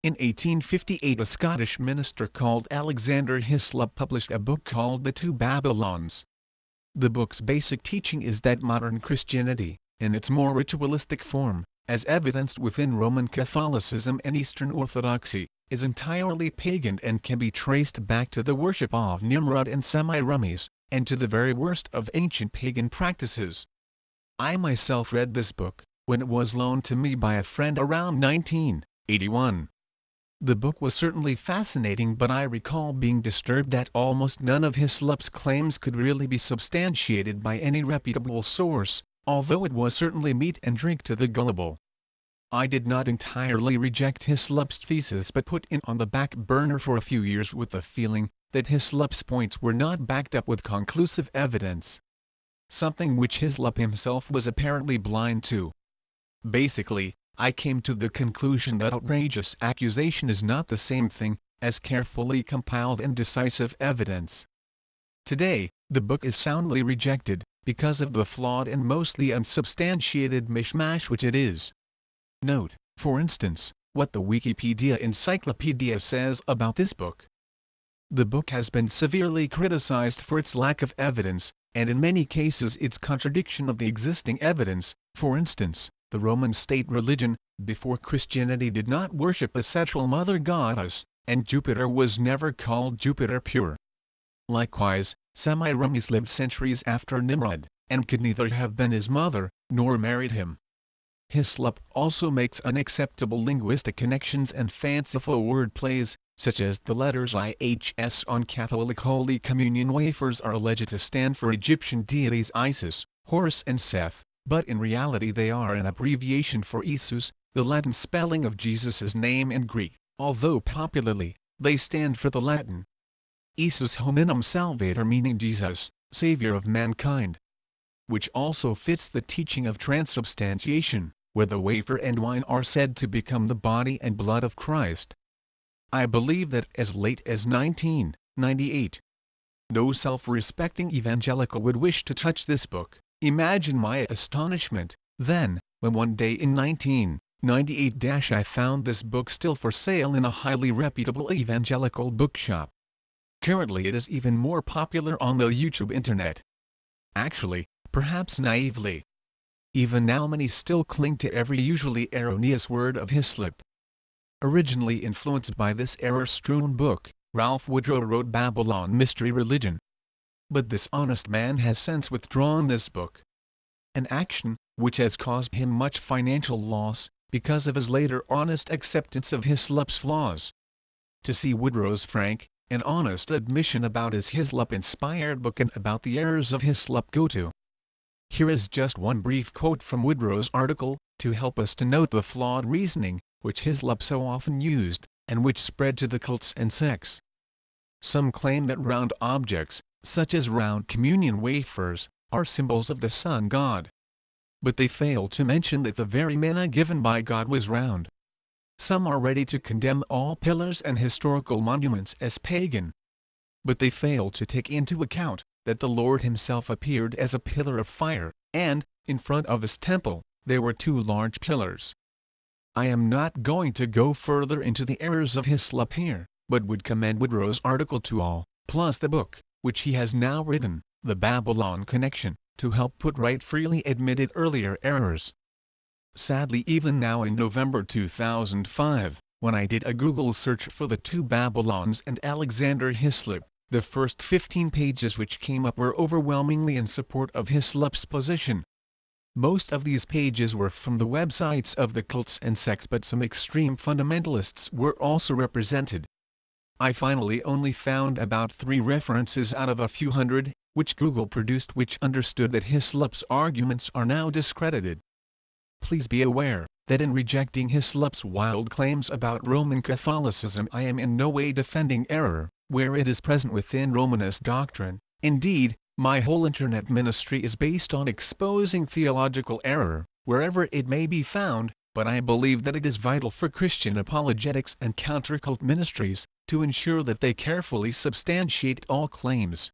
In 1858 a Scottish minister called Alexander Hislop published a book called The Two Babylons. The book's basic teaching is that modern Christianity, in its more ritualistic form, as evidenced within Roman Catholicism and Eastern Orthodoxy, is entirely pagan and can be traced back to the worship of Nimrod and Semiramis, and to the very worst of ancient pagan practices. I myself read this book, when it was loaned to me by a friend around 1981. The book was certainly fascinating, but I recall being disturbed that almost none of Hislop's claims could really be substantiated by any reputable source, although it was certainly meat and drink to the gullible. I did not entirely reject Hislop's thesis but put it on the back burner for a few years with the feeling that Hislop's points were not backed up with conclusive evidence. Something which Hislop himself was apparently blind to. Basically, I came to the conclusion that outrageous accusation is not the same thing as carefully compiled and decisive evidence. Today, the book is soundly rejected, because of the flawed and mostly unsubstantiated mishmash which it is. Note, for instance, what the Wikipedia Encyclopedia says about this book. The book has been severely criticized for its lack of evidence, and in many cases its contradiction of the existing evidence. For instance, the Roman state religion, before Christianity, did not worship a central mother goddess, and Jupiter was never called Jupiter pure. Likewise, Semiramis lived centuries after Nimrod, and could neither have been his mother, nor married him. Hislop also makes unacceptable linguistic connections and fanciful word plays, such as the letters IHS on Catholic Holy Communion wafers are alleged to stand for Egyptian deities Isis, Horus and Seth, but in reality they are an abbreviation for Isus, the Latin spelling of Jesus' name in Greek, although popularly, they stand for the Latin Isus hominum salvator, meaning Jesus, Savior of mankind. Which also fits the teaching of transubstantiation, where the wafer and wine are said to become the body and blood of Christ. I believe that as late as 1998, no self-respecting evangelical would wish to touch this book. Imagine my astonishment, then, when one day in 1998 I found this book still for sale in a highly reputable evangelical bookshop. Currently it is even more popular on the YouTube internet. Actually, perhaps naively, even now many still cling to every usually erroneous word of Hislop. Originally influenced by this error-strewn book, Ralph Woodrow wrote Babylon Mystery Religion. But this honest man has since withdrawn this book. An action which has caused him much financial loss, because of his later honest acceptance of Hislop's flaws. To see Woodrow's frank and honest admission about his Hislop-inspired book and about the errors of Hislop, go to. Here is just one brief quote from Woodrow's article, to help us to note the flawed reasoning, which Hislop so often used, and which spread to the cults and sects. Some claim that round objects, such as round communion wafers, are symbols of the sun god. But they fail to mention that the very manna given by God was round. Some are ready to condemn all pillars and historical monuments as pagan. But they fail to take into account that the Lord himself appeared as a pillar of fire, and, in front of his temple, there were two large pillars. I am not going to go further into the errors of Hislop here, but would commend Woodrow's article to all, plus the book, which he has now written, The Babylon Connection, to help put right freely admitted earlier errors. Sadly, even now in November 2005, when I did a Google search for The Two Babylons and Alexander Hislop, the first 15 pages which came up were overwhelmingly in support of Hislop's position. Most of these pages were from the websites of the cults and sects, but some extreme fundamentalists were also represented. I finally only found about 3 references out of a few hundred, which Google produced, which understood that Hislop's arguments are now discredited. Please be aware that in rejecting Hislop's wild claims about Roman Catholicism, I am in no way defending error where it is present within Romanist doctrine. Indeed, my whole internet ministry is based on exposing theological error, wherever it may be found, but I believe that it is vital for Christian apologetics and counter-cult ministries, to ensure that they carefully substantiate all claims,